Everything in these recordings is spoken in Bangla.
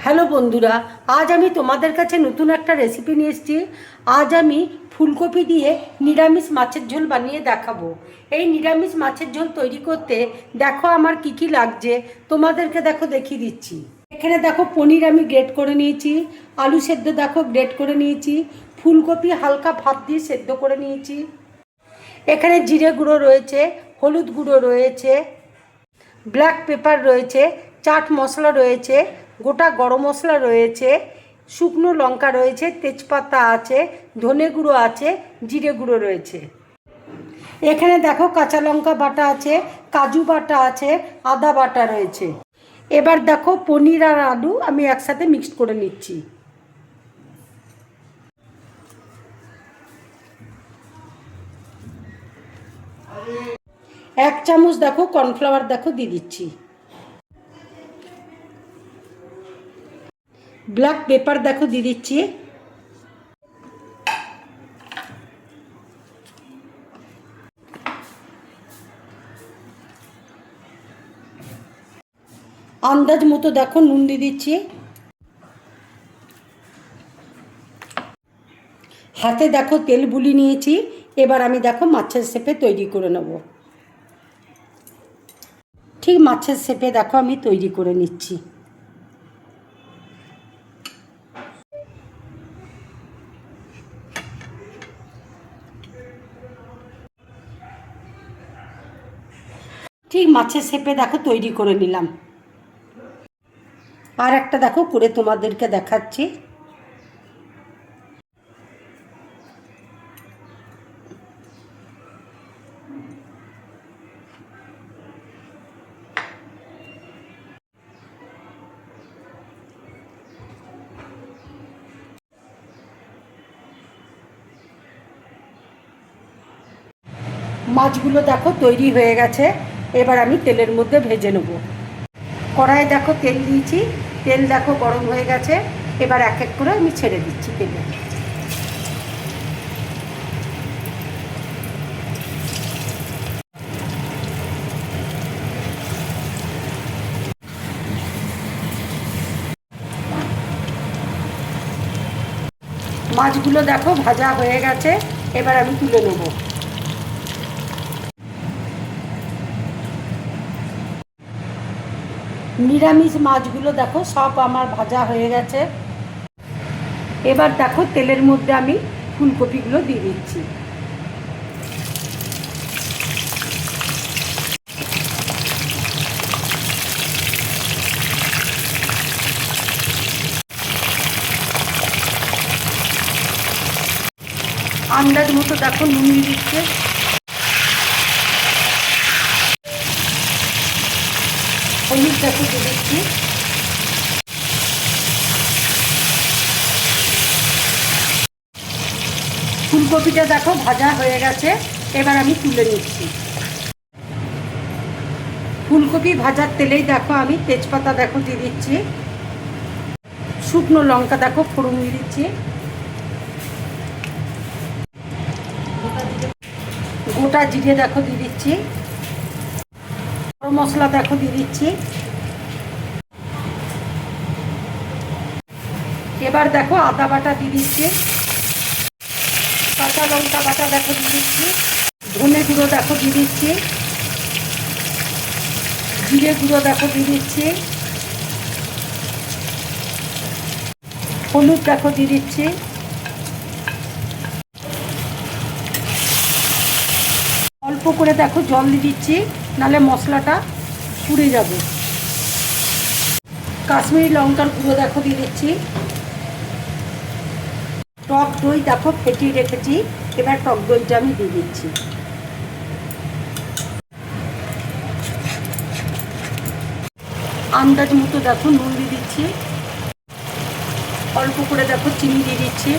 হ্যালো বন্ধুরা, আজ আমি তোমাদের কাছে নতুন একটা রেসিপি নিয়ে এসেছি। আজ আমি ফুলকপি দিয়ে নিরামিষ মাছের ঝোল বানিয়ে দেখাবো। এই নিরামিষ মাছের ঝোল তৈরি করতে দেখো আমার কি কি লাগছে, তোমাদেরকে দেখো দেখিয়ে দিচ্ছি। এখানে দেখো পনির আমি গ্রেট করে নিয়েছি, আলু সেদ্ধ দেখো গ্রেট করে নিয়েছি, ফুলকপি হালকা ভাপ দিয়ে সেদ্ধ করে নিয়েছি। এখানে জিরে গুঁড়ো রয়েছে, হলুদ গুঁড়ো রয়েছে, ব্ল্যাক পেপার রয়েছে, চাট মশলা রয়েছে, গোটা গরম মশলা রয়েছে, শুকনো লঙ্কা রয়েছে, তেজপাতা আছে, ধনে গুঁড়ো আছে, জিরে গুঁড়ো রয়েছে। এখানে দেখো কাঁচা লঙ্কা বাটা আছে, কাজু বাটা আছে, আদা বাটা রয়েছে। এবার দেখো পনির আর আলু আমি একসাথে মিক্সড করে নিচ্ছি। এক চামচ দেখো কর্নফ্লাওয়ার দেখো দিয়ে দিচ্ছি। ব্ল্যাক পেপার দেখো দিয়ে দিচ্ছি। আন্দাজ মতো দেখো নুন দিয়ে দিচ্ছি। হাতে দেখো তেল বুলি নিয়েছি। এবার আমি দেখো মাছের শেপে তৈরি করে নেব। ঠিক মাছের শেপে দেখো আমি তৈরি করে নিচ্ছি। ঠিক মাছের শেপে দেখো তৈরি করে নিলাম। আর একটা দেখো করে তোমাদেরকে দেখাচ্ছি। মাছগুলো দেখো তৈরি হয়ে গেছে। এবার আমি তেলের মধ্যে ভেজে নেব। কড়াইয়ে দেখো তেল দিয়েছি, তেল দেখো গরম হয়ে গেছে। এবার এক এক করে আমি ছেড়ে দিচ্ছি তেলে। মাছগুলো দেখো ভাজা হয়ে গেছে। এবার আমি তুলে নেব। নিরামিষ মাছগুলো দেখো সব আমার ভাজা হয়ে গেছে। এবার দেখো তেলের মধ্যে আমি ফুলকপিগুলো দিয়ে দিচ্ছি। আন্দাজ মতো দেখো নুন দিয়ে দিচ্ছে। হলুদ দেখো দিয়ে দিচ্ছি। ফুলকপিটা দেখো ভাজা হয়ে গেছে। এবার আমি তুলে নিচ্ছি। ফুলকপি ভাজার তেলেই দেখো আমি তেজপাতা দেখো দিয়ে দিচ্ছি, শুকনো লঙ্কা দেখো ফোড়ন দিয়ে দিচ্ছি, গোটা জিরে দেখো দিয়ে দিচ্ছি, গরম মশলা দেখো দিয়ে দিচ্ছি। এবার দেখো আদা বাটা দিয়ে দিচ্ছি, কাঁচা লঙ্কা বাটা দেখো দিয়ে দিচ্ছি, ধনে গুঁড়ো দেখো দিয়ে দিচ্ছি, জিরে গুঁড়ো দেখো দিয়ে দিচ্ছি, হলুদ দেখো দিয়ে দিচ্ছি। অল্প করে দেখো জল দিয়ে দিচ্ছি, নাহলে মশলাটা পুড়ে যাবে। কাশ্মীরি লঙ্কার গুঁড়ো দেখো দিয়ে দিচ্ছি। টক দই দেখো ফেটিয়ে রেখেছি। এবার টক দইটা আমি দিয়ে দিচ্ছি। আন্দাজ মতো দেখো নুন দিয়ে দিচ্ছি। অল্প করে দেখো চিনি দিয়ে দিচ্ছি।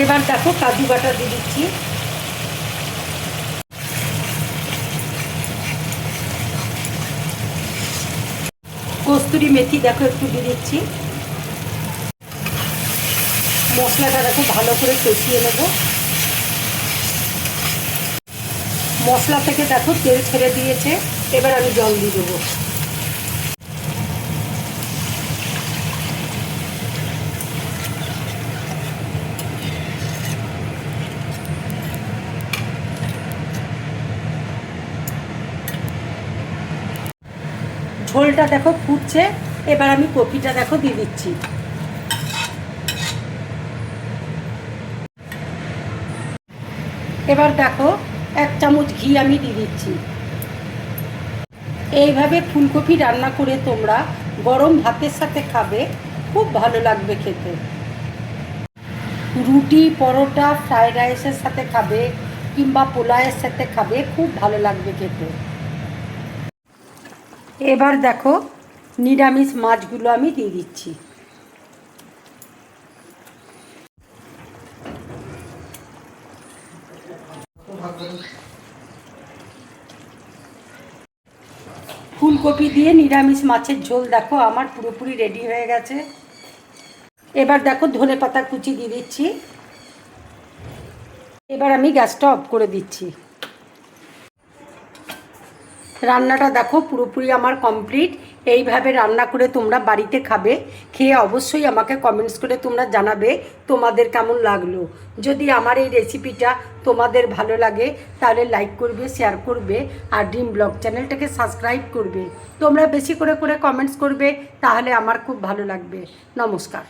এবার দেখো কাজু বাটা দিয়ে দিচ্ছি। কস্তুরি মেথি দেখো একটু দিয়ে দিচ্ছি। মশলাটা দেখো ভালো করে কষিয়ে নেব। মশলা থেকে দেখো তেল ছেড়ে দিয়েছে। এবার আমি জল দিয়ে দেবো। ঝোলটা দেখো ফুটছে। এবার আমি কপিটা দেখো দিয়ে দিচ্ছি। এবার দেখো 1 চামচ ঘি আমি দিয়ে দিচ্ছি। এইভাবে ফুলকপি রান্না করে তোমরা গরম ভাতের সাথে খাবে, খুব ভালো লাগবে খেতে। রুটি, পরোটা, ফ্রাইড রাইসের সাথে খাবে কিংবা পোলাওয়ের সাথে খাবে, খুব ভালো লাগবে খেতে। এবার দেখো নিরামিষ মাছগুলো আমি দিয়ে দিচ্ছি। ফুলকপি দিয়ে নিরামিষ মাছের ঝোল দেখো আমার পুরোপুরি রেডি হয়ে গেছে। এবার দেখো ধনেপাতা কুচি দিয়ে দিচ্ছি। এবার আমি গ্যাসটা অফ করে দিচ্ছি। রান্নাটা দেখো পুরোপুরি আমার কমপ্লিট। এইভাবে রান্না করে তোমরা বাড়িতে খাবে, খেয়ে অবশ্যই আমাকে কমেন্টস করে তোমরা জানাবে তোমাদের কেমন লাগলো। যদি আমার এই রেসিপিটা তোমাদের ভালো লাগে তাহলে লাইক করবে, শেয়ার করবে আর ড্রিম ব্লগ চ্যানেলটাকে সাবস্ক্রাইব করবে। তোমরা বেশি করে কমেন্টস করবে, তাহলে আমার খুব ভালো লাগবে। নমস্কার।